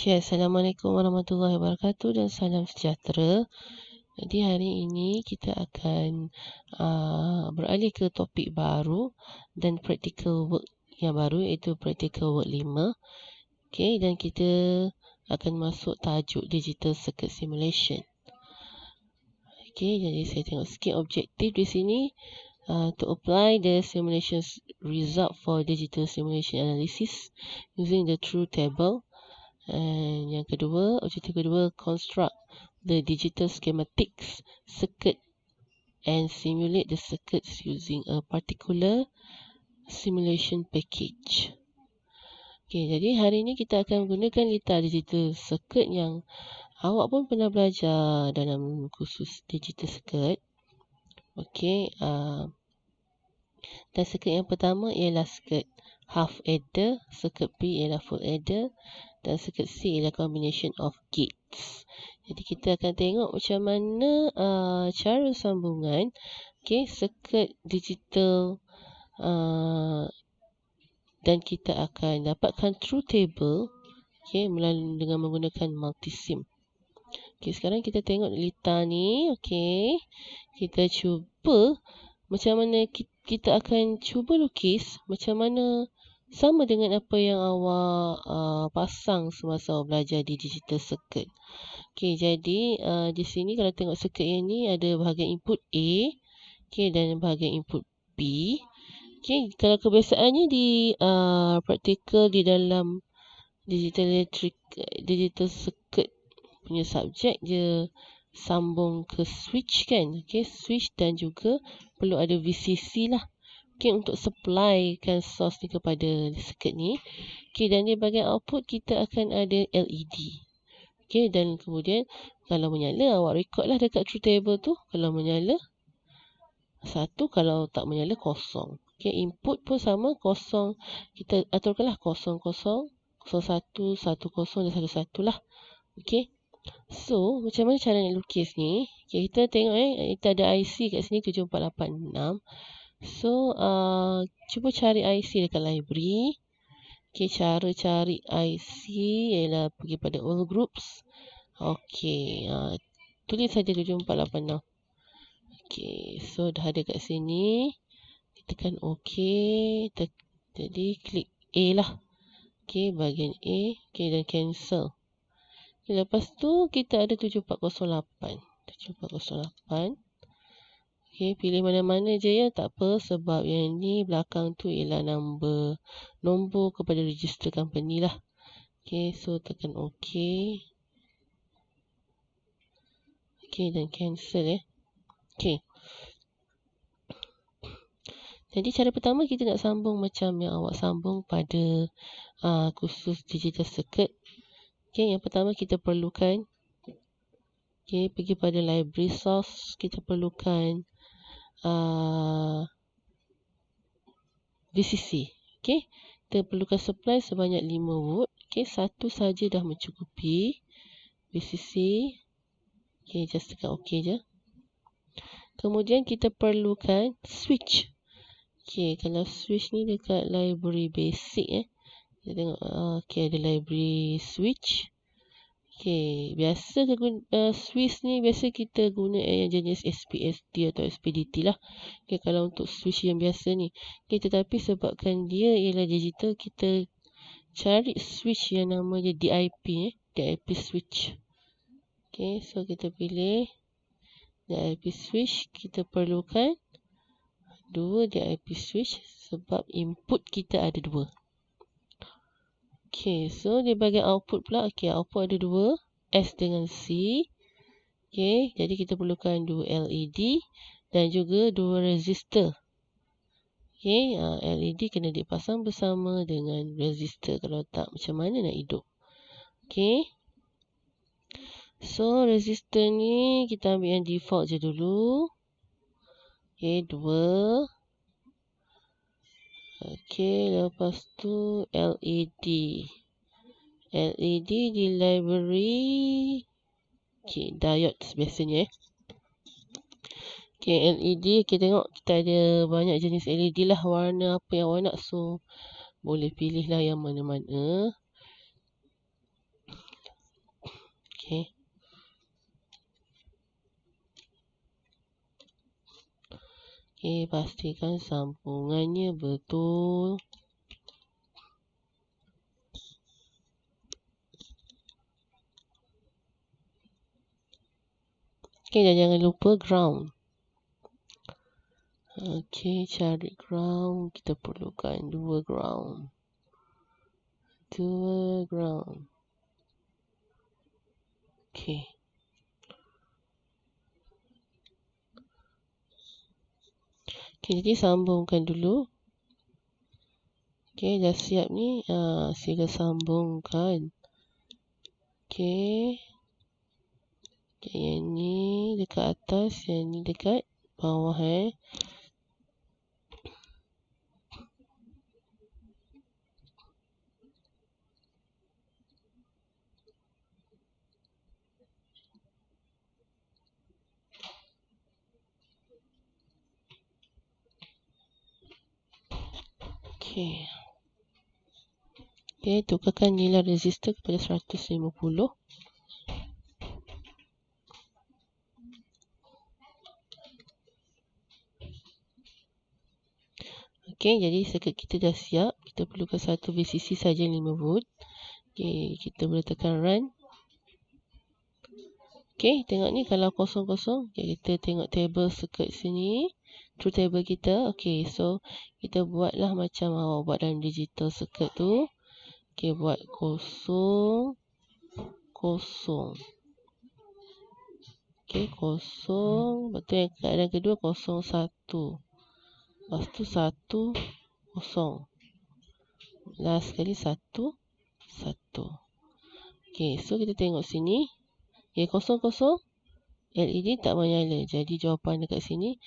Okay, Assalamualaikum warahmatullahi wabarakatuh dan salam sejahtera. Jadi hari ini kita akan beralih ke topik baru dan practical work yang baru, iaitu practical work 5. Okay, dan kita akan masuk tajuk digital circuit simulation. Okay, jadi saya tengok sikit objektif di sini. To apply the simulation result for digital simulation analysis using the truth table. And yang kedua, objektif kedua, construct the digital schematics circuit and simulate the circuits using a particular simulation package. Okay, jadi hari ini kita akan gunakan litar digital circuit yang awak pun pernah belajar dalam kursus digital circuit. Okay, dan circuit yang pertama ialah circuit half adder, circuit B ialah full adder dan circuit C ialah combination of gates. Jadi kita akan tengok macam mana cara sambungan circuit digital dan kita akan dapatkan truth table melalui dengan menggunakan multisim. Sekarang kita tengok litar ni. Kita cuba macam mana kita akan cuba lukis macam mana sama dengan apa yang awak pasang semasa awak belajar di digital circuit. Jadi di sini kalau tengok circuit yang ni ada bahagian input A dan bahagian input B. Kalau kebiasaannya di praktikal di dalam digital circuit punya subjek dia sambung ke switch kan. Switch dan juga perlu ada VCC lah. Untuk supplykan source ni kepada circuit ni. Dan di bahagian output kita akan ada LED. Dan kemudian kalau menyala awak record lah dekat truth table tu. Kalau menyala 1, kalau tak menyala kosong. Input pun sama, kosong. Kita aturkanlah 00, 01, 10 dan 11 lah. So, macam mana cara nak lukis ni? Kita tengok kita ada IC kat sini 7486. So, cuba cari IC dekat library. Cara cari IC ialah pergi pada all groups. Tulis saja 7486. So dah ada kat sini. Tekan OK. Jadi klik A lah. Bahagian A. Dan cancel. Lepas tu kita ada 7408. 7408. Pilih mana-mana je ya. Tak apa sebab yang ni belakang tu ialah nombor kepada register company lah. So tekan OK. Dan cancel ya. Jadi cara pertama kita nak sambung macam yang awak sambung pada kursus digital circuit. Yang pertama kita perlukan pergi pada library source. Kita perlukan VCC. Kita perlukan supply sebanyak 5 volt. Satu saja dah mencukupi. VCC. Just tekan OK je. Kemudian kita perlukan switch. Kalau switch ni dekat library basic kita tengok ada library switch. Biasa switch ni biasa kita guna yang jenis SPST atau SPDT lah. Kalau untuk switch yang biasa ni. Tetapi sebabkan dia ialah digital, kita cari switch yang nama dia DIP. DIP switch. So kita pilih DIP switch. Kita perlukan 2 DIP switch sebab input kita ada 2. So di bahagian output pula, output ada 2, S dengan C. Jadi kita perlukan 2 LED dan juga 2 resistor. LED kena dipasang bersama dengan resistor, kalau tak macam mana nak hidup. So resistor ni kita ambil yang default je dulu. 2. Lepas tu LED. LED di library diode biasanya. LED kita tengok kita ada banyak jenis LED lah, warna apa yang awak nak. So boleh pilih lah yang mana-mana. Okey. Okey, pastikan sambungannya betul. Okey, dan jangan lupa ground. Okey, cari ground. Kita perlukan 2 ground. 2 ground. Okey. Okey, jadi sambungkan dulu. Okey, dah siap ni. Sila sambungkan. Okey. Okay, yang ni dekat atas, yang ni dekat bawah Okey. Okey, tukarkan nilai resistor kepada 150. Okey, jadi circuit kita dah siap. Kita perlukan satu VCC saja 5 volt. Okey, kita boleh tekan run. Okey, tengok ni kalau kosong-kosong. Okay, kita tengok table circuit sini. Truth table kita. Okey, so kita buatlah macam awak buat dalam digital circuit tu. Okey, buat kosong. Kosong. Okey, kosong. Betul yang keadaan kedua kosong 1. Lepas tu 1 kosong. Last sekali 1 1. Okey, so kita tengok sini. Okey, kosong-kosong. LED tak menyala. Jadi jawapan dekat sini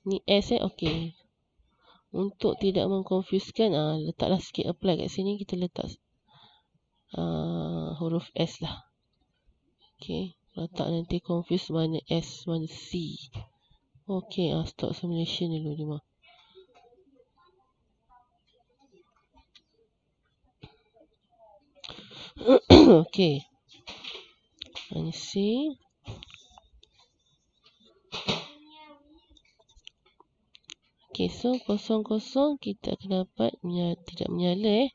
ni S okey. Untuk tidak mengkonfuskan, letaklah sikit apply kat sini. Kita letak huruf S lah. Okey, letak nanti confuse mana S, mana C. Okey, stop simulation dulu ni mah. Okey. Ini C. Okey, so kosong-kosong kita akan dapat tidak menyala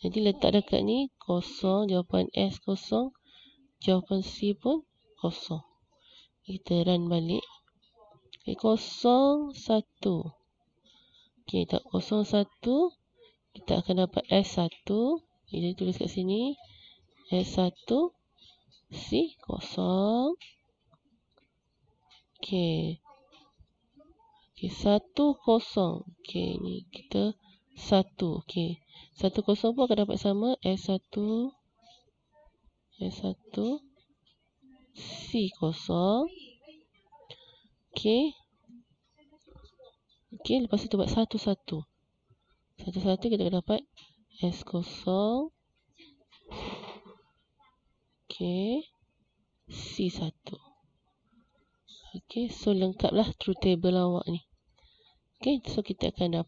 Jadi letak dekat ni kosong, jawapan S kosong, jawapan C pun kosong. Kita run balik. Okey, 01. Okey, tak 01. Kita akan dapat S1. Jadi tulis kat sini S1 C kosong. Okey. Okey, 10. Okey, ni kita 1. Okey. 10 pun akan dapat sama S1 C kosong. Okey. Okey, lepas tu buat 1 1. 1 1 kita akan dapat S kosong. Okey. C1. Okey, so lengkaplah truth table awak ni. Okey, so kita akan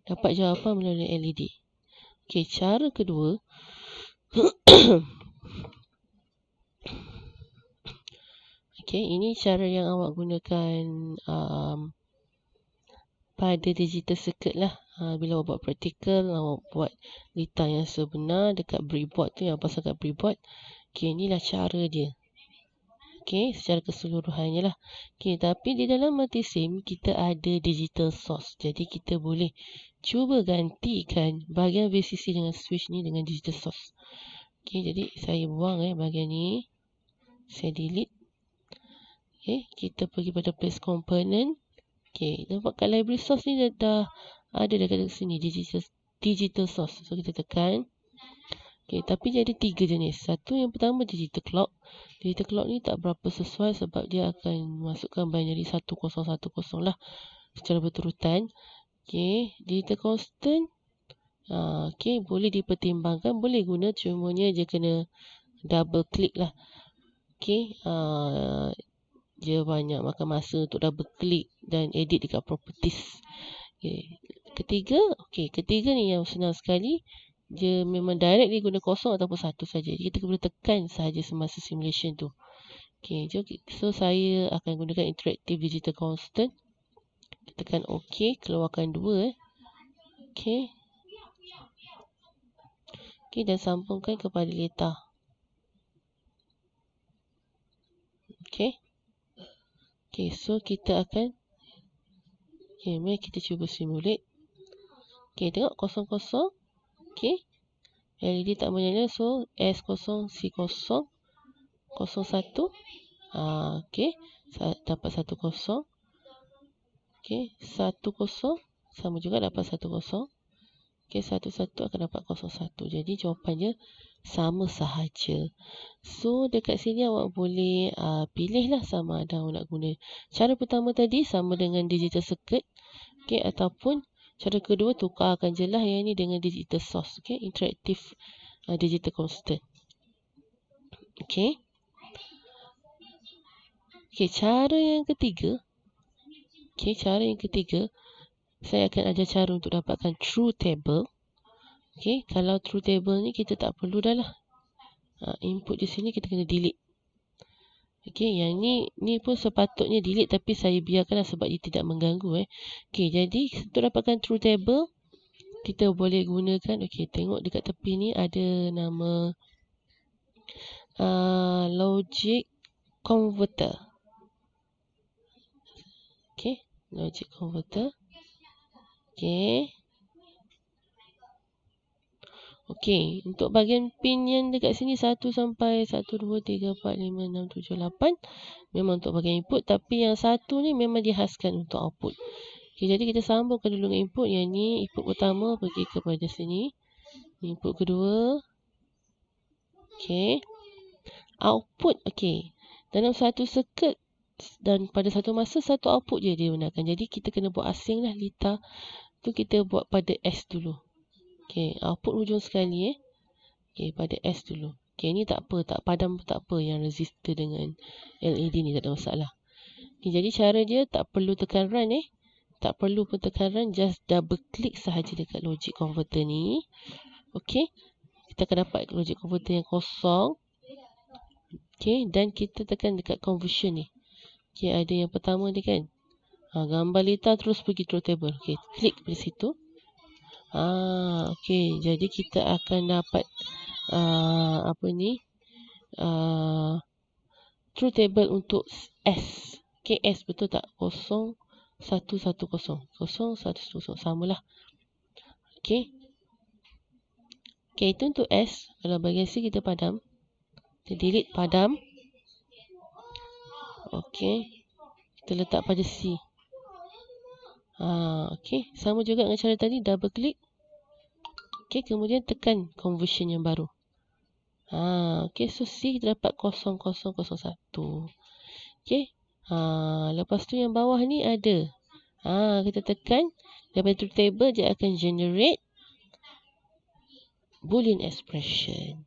dapat jawapan melalui LED. Okey, cara kedua. Okey, ini cara yang awak gunakan pada digital circuit lah. Bila awak buat praktikal, awak buat data yang sebenar dekat breadboard tu, yang pasal kat breadboard. Okey, inilah cara dia. Okey, secara keseluruhannya lah. Okey, tapi di dalam multisim kita ada digital source. Jadi kita boleh cuba gantikan bahagian VCC dengan switch ni dengan digital source. Okey, jadi saya buang bahagian ni. Saya delete. Okey, kita pergi pada place component. Okey, nampak kat library source ni dah ada dekat sini digital source. So kita tekan. Okey, tapi dia ada 3 jenis. Satu, yang pertama digital clock. Digital clock ni tak berapa sesuai sebab dia akan masukkan binary 1010 lah secara berturutan. Okey, digital constant. Okey, boleh dipertimbangkan, boleh guna, cumanya dia kena double click lah. Okey, dia banyak makan masa untuk double click dan edit dekat properties. Okey, ketiga ni yang senang sekali. dia memang direct dia guna kosong ataupun satu saja. Jadi kita boleh tekan sahaja semasa simulation tu. Okay, so saya akan gunakan interactive digital constant. Tekan OK, keluarkan 2. Okay. Okay, dan sambungkan kepada letar. Okay. Okay, so kita akan mari kita cuba simulate. Okay, tengok kosong-kosong. Okay. LED tak menyala, so S0, C0, 01. Okay, dapat 10. Okay, 10 sama juga dapat 10. Okay, 11 akan dapat 01. Jadi jawapannya sama sahaja. So dekat sini awak boleh pilihlah sama ada awak nak guna cara pertama tadi sama dengan digital circuit. Okay, ataupun cara kedua tukarkan je lah yang ni dengan digital source. Okay, interactive digital constant. Okay. Okay, cara yang ketiga. Saya akan ajar cara untuk dapatkan true table. Okay, kalau true table ni kita tak perlu dah lah. Input di sini kita kena delete. Okay, yang ni pun sepatutnya delete tapi saya biarkanlah sebab dia tidak mengganggu. Okay, jadi untuk dapatkan true table, kita boleh gunakan, okay, tengok dekat tepi ni ada nama logic converter. Okay, logic converter. Okay. Okay, untuk bahagian pin yang dekat sini 1 sampai 1, 2, 3, 4, 5, 6, 7, 8 memang untuk bahagian input, tapi yang satu ni memang dihaskan untuk output. Okay, jadi kita sambungkan dulu dengan input. Yang ni input pertama pergi kepada sini. Input kedua. Okay. Output, okay. Dalam satu circuit dan pada satu masa satu output je dia gunakan. Jadi kita kena buat asing lah litar tu, kita buat pada S dulu. Okay, output hujung sekali Okay, pada S dulu. Okay, ni tak apa, tak padam pun tak apa, yang resistor dengan LED ni tak ada masalah. Okay, jadi cara dia tak perlu tekan run tak perlu pun tekan run, just double click sahaja dekat logic converter ni. Okay, kita akan dapat logic converter yang kosong. Okay, dan kita tekan dekat conversion ni. Okay, ada yang pertama ni kan, gambar litar terus pergi true table. Okay, klik di situ. Okay, jadi kita akan dapat true table untuk S. Okay, S betul tak? 0, 1, 1, 0. 0, 1, 1, 0. Samalah. Okay. Okay, itu untuk S. Kalau bahagian C kita padam. Kita delete padam. Okay. Kita letak pada C. Okay, sama juga dengan cara tadi, double click. Okay, kemudian tekan conversion yang baru. Okay, so C kita dapat 0001. Okay. Lepas tu yang bawah ni ada. Kita tekan daripada truth table, dia akan generate boolean expression.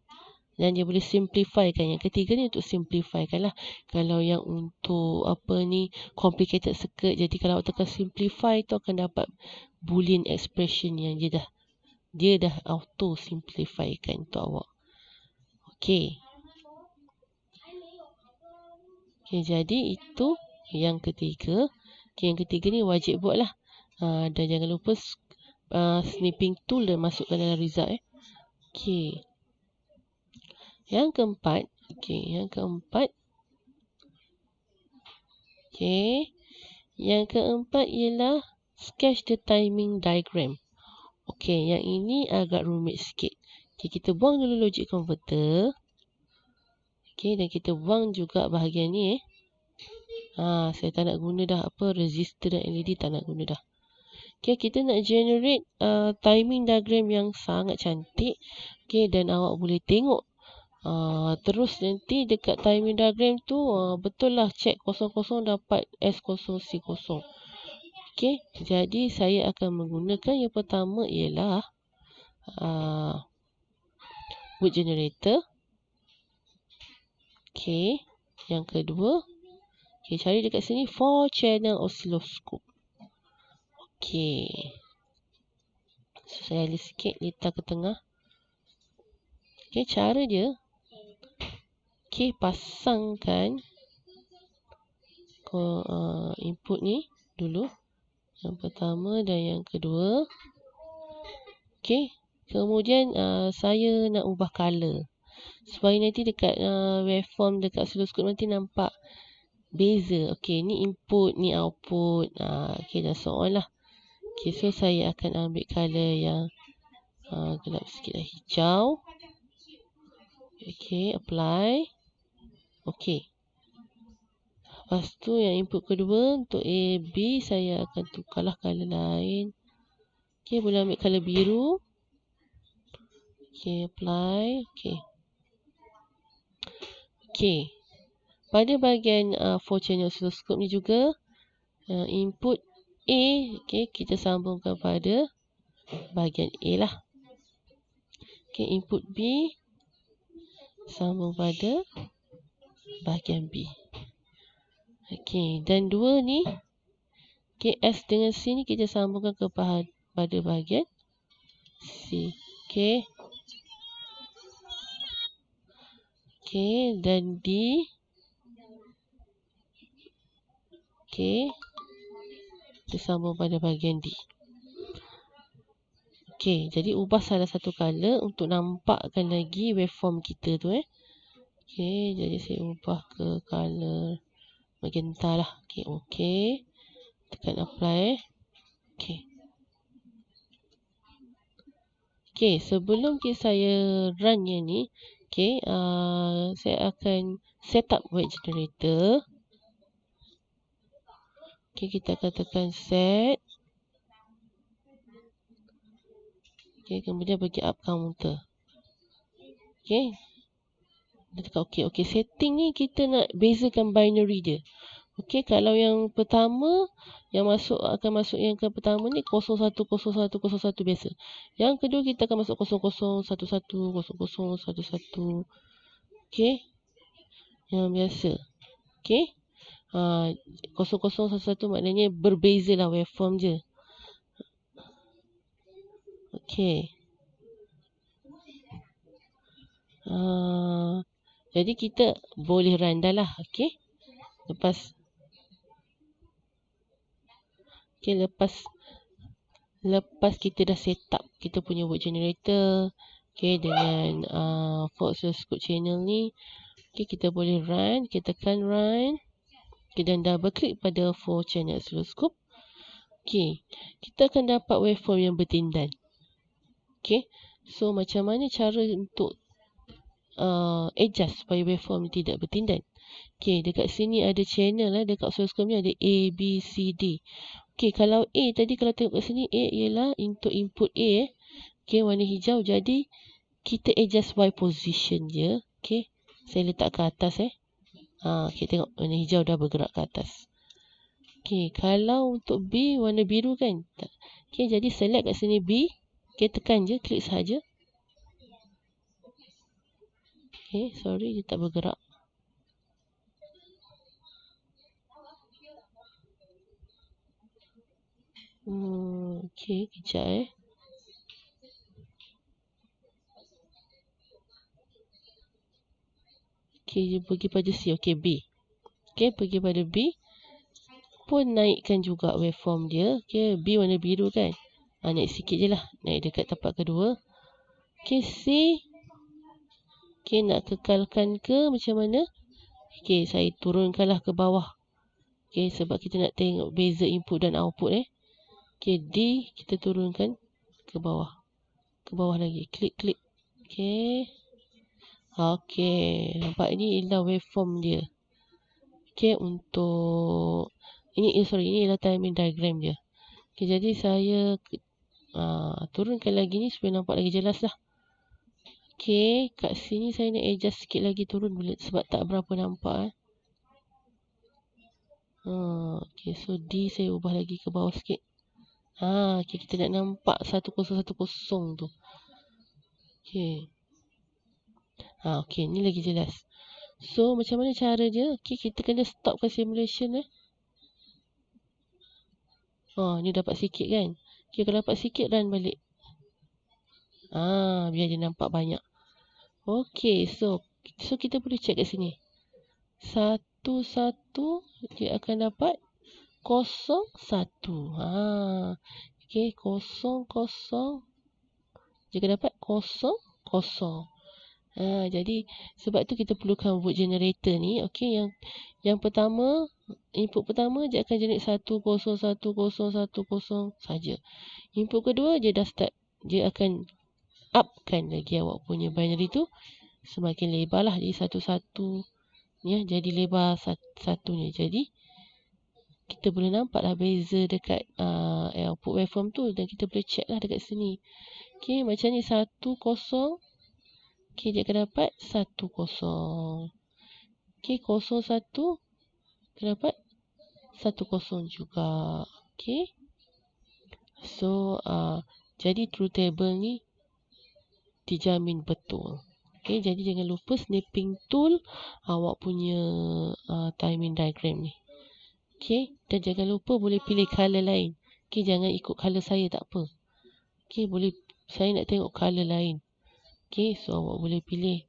Dan dia boleh simplify kan. Yang ketiga ni untuk simplify kan lah. Kalau yang untuk complicated circuit, jadi kalau awak tekan simplify tu akan dapat boolean expression yang dia dah auto simplify kan untuk awak. Okay. Okay, jadi itu yang ketiga. Okay, yang ketiga ni wajib buat lah. Dan jangan lupa snipping tool dan masukkan dalam result. Okay. Yang keempat. Okay. Yang keempat ialah sketch the timing diagram. Okay, yang ini agak rumit sikit. Okay, kita buang dulu logic converter. Okay, dan kita buang juga bahagian ni. Saya tak nak guna dah resistor dan LED, tak nak guna dah. Okay, kita nak generate timing diagram yang sangat cantik. Okay, dan awak boleh tengok. Terus nanti dekat timing diagram tu betul lah, check 00 dapat S0 C0. Okay, jadi saya akan menggunakan yang pertama ialah boot generator. Okay, yang kedua, okay, cari dekat sini 4 channel oscilloscope. Okay, so saya list sikit litar ke tengah. Okay, cara dia, okay, pasangkan input ni dulu. Yang pertama dan yang kedua. Okay, kemudian saya nak ubah color. Supaya nanti dekat waveform dekat oscilloscope nanti nampak beza. Okay, ni input, ni output. Okay, dan so on lah. Okay, so saya akan ambil color yang gelap sikit lah, hijau. Okay, apply. Okay. Lepas tu yang input kedua untuk A, B, saya akan tukarlah color lain. Okay, boleh ambil color biru. Okay, apply. Okay. Okay. Pada bahagian 4 channel oscilloscope ni juga, input A, okay, kita sambungkan pada bahagian A lah. Okay, input B, sambung pada bahagian B. Okay, dan dua ni, okay, S dengan C ni kita sambungkan pada bahagian C. Okay. Okay, dan D. Okay, kita sambung pada bahagian D. Okay, jadi ubah salah satu color untuk nampakkan lagi waveform kita tu. Okay, jadi saya ubah ke color magenta lah. Okay, okay. Tekan apply. Okay. Okay, sebelum saya run yang ni, okay, saya akan set up wave generator. Okay, kita akan tekan set. Okay, kemudian bagi up counter. Okay. Kita tekan OK. Okay, setting ni kita nak bezakan binary dia. Okay, kalau yang pertama, yang akan masuk yang ke pertama ni 010101 biasa. Yang kedua kita akan masuk 0011 0011. Okay. Yang biasa. Okay. 0011 maknanya berbeza lah waveform je. Okay. Jadi kita boleh run dah lah. Okay. Lepas kita dah set up kita punya word generator, okay, dengan oscilloscope channel ni, okay, kita boleh run. Kita tekan run. Okay, dan double klik pada 4 channel oscilloscope. Okay, kita akan dapat waveform yang bertindan. Okay, so macam mana cara untuk adjust supaya waveform ni tidak bertindan? Okay, dekat sini ada channel lah. Dekat oscilloscope ni ada A, B, C, D. Okay, kalau A tadi, kalau tengok kat sini, A ialah untuk input A. Okay, warna hijau. Jadi, kita adjust Y position je. Okay, saya letak ke atas. Okay, tengok warna hijau dah bergerak ke atas. Okay, kalau untuk B, warna biru kan. Okay, jadi select kat sini B. Okay, tekan je, klik sahaja. Okay, sorry, dia tak bergerak. Okay, kejap Okay, dia pergi pada C. Okay, B. Okay, pergi pada B. Pun naikkan juga waveform dia. Okay, B warna biru kan. Naik sikit je lah. Naik dekat tempat kedua. Okay, C. Okay, nak kekalkan ke macam mana? Okay, saya turunkanlah ke bawah. Okay, sebab kita nak tengok beza input dan output. Okay, D kita turunkan ke bawah. Ke bawah lagi. Klik. Okay. Okay, nampak ini ialah waveform dia. Okay, untuk ini ialah timing diagram dia. Okay, jadi saya turunkan lagi ni supaya nampak lagi jelas lah. Okay, kat sini saya nak adjust sikit lagi turun boleh sebab tak berapa nampak. Okay, so D saya ubah lagi ke bawah sikit. Okay, kita nak nampak 1010 tu. Okay. Okay, ni lagi jelas. So, macam mana cara dia? Okay, kita kena stopkan simulation. Ni dapat sikit kan? Okay, kalau dapat sikit, run balik. Biar dia nampak banyak. Okey, so kita boleh check kat sini. 1, 1, dia akan dapat 0, 1. Okey, 0, 0. Dia akan dapat 0, 0. Jadi sebab tu kita perlukan word generator ni. Okey, yang pertama, input pertama dia akan generate 1, 0, 1, 0, 1, 0 saja. Input kedua dia dah start, dia akan upkan lagi awak punya binary tu semakin lebar lah, jadi 1, 1 ya, jadi lebar satunya. Jadi kita boleh nampak lah beza dekat output waveform tu, dan kita boleh check lah dekat sini. Okey, macam ni 1, 0. Okey, dia akan dapat 1, 0. Okey, 0, 1 akan dapat 1, 0 juga. Okey. So jadi true table ni dijamin betul. Okey, jadi jangan lupa snapping tool awak punya timing diagram ni. Okey, dan jangan lupa boleh pilih color lain. Okey, jangan ikut color saya, tak apa. Okey, boleh, saya nak tengok color lain. Okey, so awak boleh pilih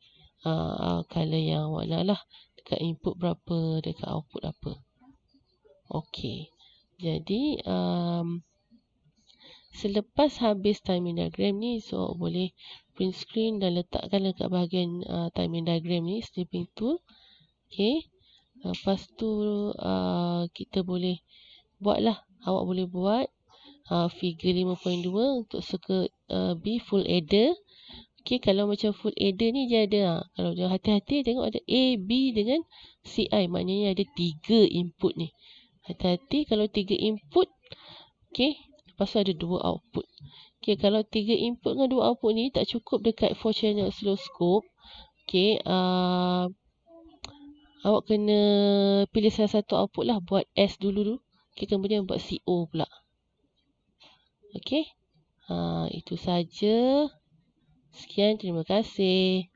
color yang awak nak lah. Dekat input berapa, dekat output apa. Okey, jadi selepas habis timing diagram ni, so awak boleh print screen dan letakkan dekat bahagian timing diagram ni, snipping tool. Okey, lepas tu kita boleh buatlah, awak boleh buat figure 5.2 untuk circuit B full adder. Okey, kalau macam full adder ni dia ada, kalau dia hati-hati tengok ada A, B dengan CI, maknanya ada 3 input ni. Hati-hati kalau 3 input. Okey, lepas tu ada 2 output. Okey, kalau 3 input dengan 2 output ni tak cukup dekat 4 channel oscilloscope. Okey, awak kena pilih salah satu output lah, buat S dulu. Okey, kemudian buat CO pula. Okey, itu saja. Sekian, terima kasih.